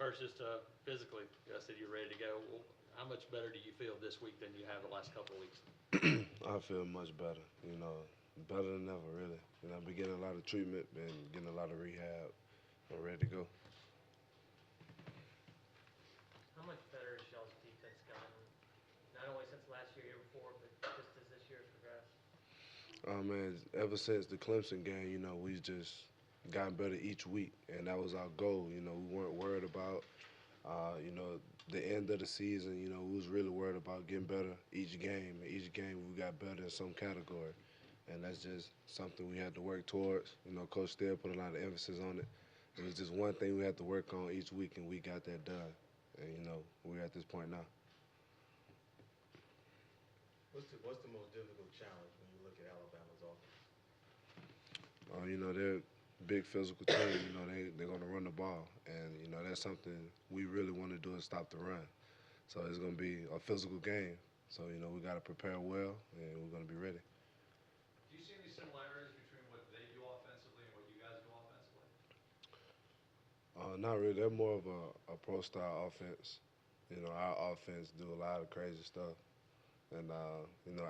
First, just physically, I said you're ready to go. Well, how much better do you feel this week than you have the last couple of weeks? I feel much better, better than ever, really. I've been getting a lot of treatment, been getting a lot of rehab. I'm ready to go. How much better has y'all's defense gotten? Not only since last year, year before, but just as this year has progressed. Man, ever since the Clemson game, we've just gotten better each week, and that was our goal. We weren't worried about, the end of the season. We was really worried about getting better each game. And each game, we got better in some category, and that's just something we had to work towards. Coach still put a lot of emphasis on it. It was just one thing we had to work on each week, and we got that done. And we're at this point now. What's the most difficult challenge when you look at Alabama's offense? They're a big physical team. They're going to run the ball, and that's something we really want to do is stop the run. So it's going to be a physical game. So we got to prepare well, and we're going to be ready. Do you see any similarities between what they do offensively and what you guys do offensively? Not really. They're more of a pro style offense. Our offense do a lot of crazy stuff, and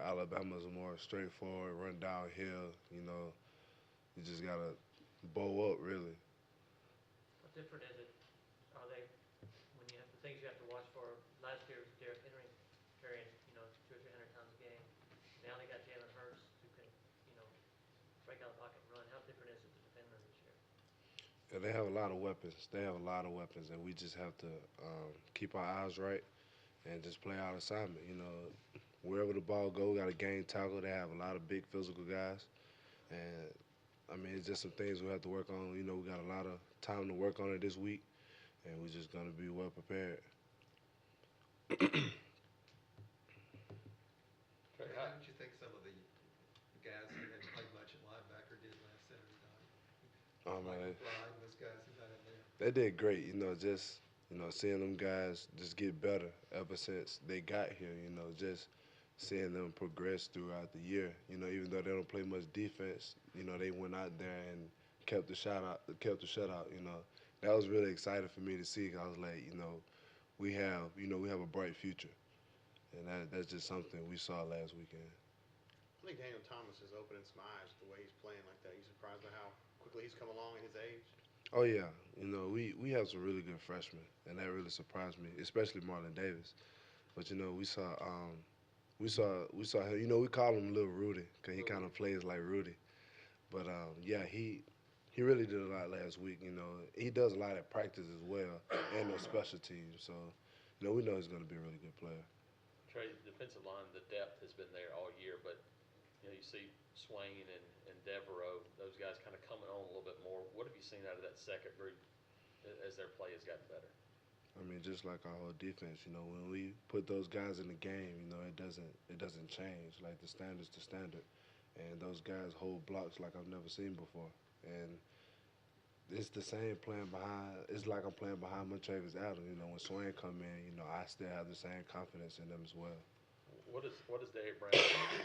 Alabama's more straightforward, run downhill. You just gotta bow up, really. How different is it? Are they when you have the things you have to watch for? Last year was Derrick Henry carrying 200 or 300 pounds a game. Now they got Jalen Hurts who can you know break out the pocket and run. How different is it to defend them this year? Yeah, they have a lot of weapons. They have a lot of weapons, and we just have to keep our eyes right and just play our assignment. Wherever the ball go, we got a game tackle. They have a lot of big physical guys, and I mean, it's just some things we have to work on. We got a lot of time to work on it this week, and we're just gonna be well prepared. Trey, How did you think some of the guys who hadn't played much at linebacker did last Saturday night? Man, Michael Fly and those guys who got in there. they did great. Just seeing them guys just get better ever since they got here. Just seeing them progress throughout the year. Even though they don't play much defense, they went out there and kept the shot out, kept the shutout. That was really exciting for me to see. 'Cause I was like, we have a bright future, and that's just something we saw last weekend. I think Daniel Thomas is opening some eyes with the way he's playing like that. You surprised by how quickly he's come along at his age? Oh yeah, we have some really good freshmen, and that really surprised me, especially Marlon Davis. But we saw him. We call him Little Rudy because he kind of plays like Rudy. But yeah, he really did a lot last week. He does a lot at practice as well, and on special teams. So we know he's going to be a really good player. Trey, defensive line, the depth has been there all year, but you see Swain and Devereaux, those guys kind of coming on a little bit more. What have you seen out of that second group as their play has gotten better? I mean, just like our whole defense, when we put those guys in the game, it doesn't change. Like the standard's the standard, and those guys hold blocks like I've never seen before. And it's the same playing behind. It's like I'm playing behind Montravius Adams. When Swain come in, I still have the same confidence in them as well. What does Derek Brown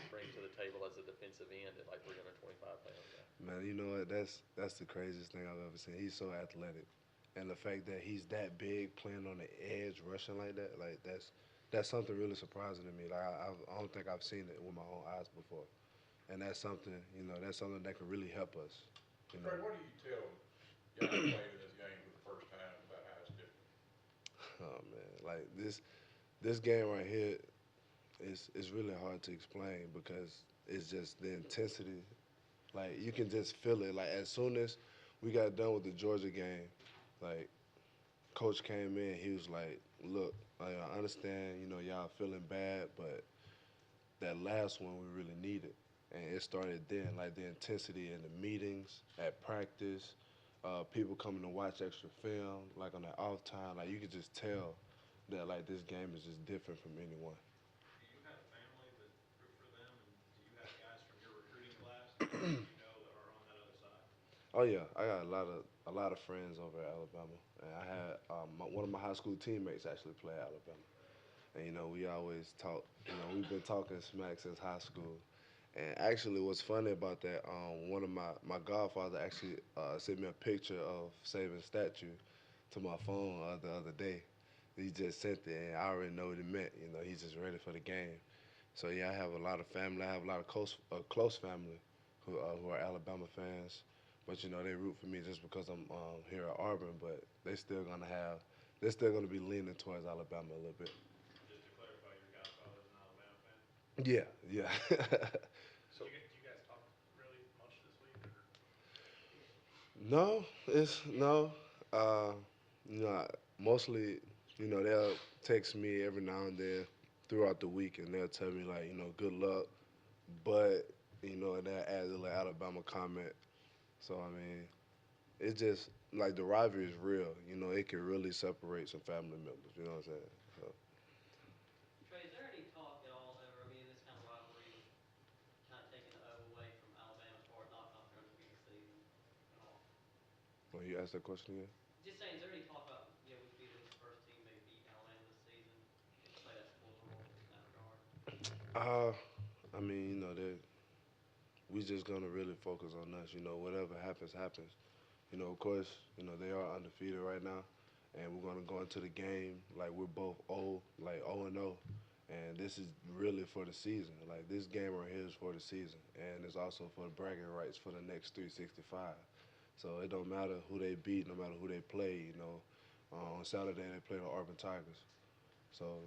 bring to the table as a defensive end at like 325 pounds? Man, you know what? That's the craziest thing I've ever seen. He's so athletic, and the fact that he's that big, playing on the edge, rushing like that, like that's something really surprising to me. Like I don't think I've seen it with my own eyes before, and that's something that can really help us. You know. Trey, what do you tell guys playing in this game for the first time about how it's different? Oh man, like this game right here is really hard to explain because it's just the intensity. Like you can just feel it. Like as soon as we got done with the Georgia game, like coach came in, he was like, "Look, I understand, y'all feeling bad, but that last one we really needed." And it started then, like the intensity in the meetings, at practice, people coming to watch extra film, like on their off time. Like you could just tell that like this game is just different from anyone. Do you have family that root for them, and do you have guys from your recruiting class and guys that you know that are on that other side? Oh yeah, I got a lot of friends over at Alabama, and I had one of my high school teammates actually play at Alabama, and we always talk. We've been talking smack since high school, and actually, what's funny about that? One of my godfather actually sent me a picture of Saban's statue, to my phone the other day. He just sent it, and I already know what it meant. You know, he's just ready for the game. So yeah, I have a lot of family. I have a lot of close family who are Alabama fans. But you know, they root for me just because I'm here at Auburn. But they're still gonna be leaning towards Alabama a little bit. Just to clarify, your godfather's an Alabama fan? Yeah, yeah. Did you guys talk really much this week? Or? No, it's no. Uh, you know, mostly, you know, they'll text me every now and then throughout the week, and they'll tell me like, you know, good luck, but you know, and they'll add a little Alabama comment. So I mean, it's just like the rivalry is real. You know, it can really separate some family members. You know what I'm saying? So, Trey, is there any talk at all ever, I mean, this kind of rivalry of kind of taking the O away from Alabama as far as non-conference during the beginning of the season at all? when you ask that question again. Just saying, is there any talk about, yeah, we could be the first team maybe beat Alabama this season, play that spoiler role in that regard? Uh, I mean, you know, we just gonna really focus on us. You know, whatever happens, happens. You know, of course, you know, they are undefeated right now, and we're going to go into the game like we're both old, like 0-0, and this is really for the season. Like, this game right here is for the season, and it's also for the bragging rights for the next 365. So it don't matter who they beat, no matter who they play, you know. On Saturday, they play the Auburn Tigers. So,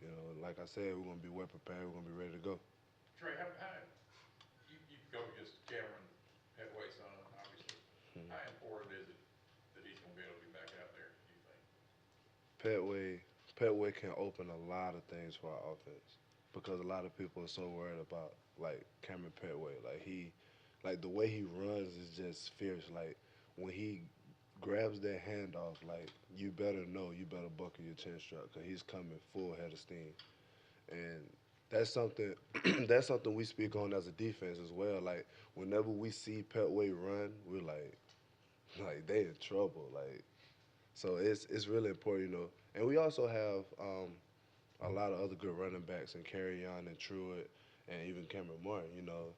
you know, like I said, we're going to be well prepared. We're going to be ready to go. Trey, you go against Cameron Petway's son, obviously. Hmm. How important is it that he's going to be able to be back out there, do you think? Petway can open a lot of things for our offense because a lot of people are so worried about like Cameron Petway. Like the way he runs is just fierce. Like when he grabs that handoff, like you better know, you better buckle your chin strap because he's coming full head of steam, and that's something that's something we speak on as a defense as well. Like whenever we see Petway run, we're like they in trouble. Like so it's really important, you know. And we also have a lot of other good running backs in Carryon and Truitt and even Cameron Martin. You know,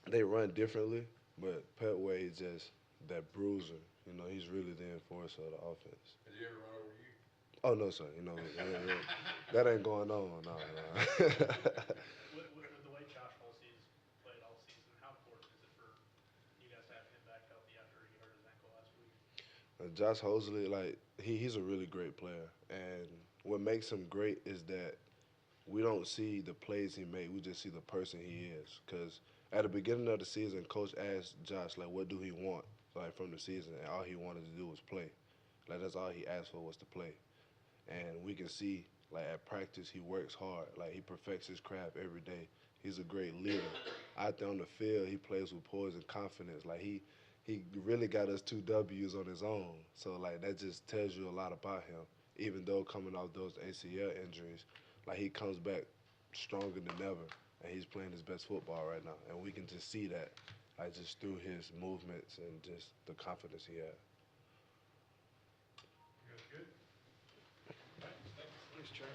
they run differently, but Petway is just that bruiser. You know, he's really the enforcer of the offense. Has he ever run over you? Oh no, sir. You know that ain't going on. No, no. With the way Josh Holsey's played all season, how important is it for you guys to have him back healthy after he hurt his ankle last week? Josh Hosley, like he's a really great player, and what makes him great is that we don't see the plays he made. We just see the person he is. Because at the beginning of the season, Coach asked Josh, like, what do he want, like, from the season? And all he wanted to do was play. Like, that's all he asked for was to play. And we can see, like, at practice, he works hard. Like, he perfects his craft every day. He's a great leader. Out there on the field, he plays with poise and confidence. Like, he really got us 2 W's on his own. So, like, that just tells you a lot about him. Even though coming off those ACL injuries, like he comes back stronger than ever, and he's playing his best football right now. And we can just see that, like just through his movements and just the confidence he has. Good. Thanks, Trey.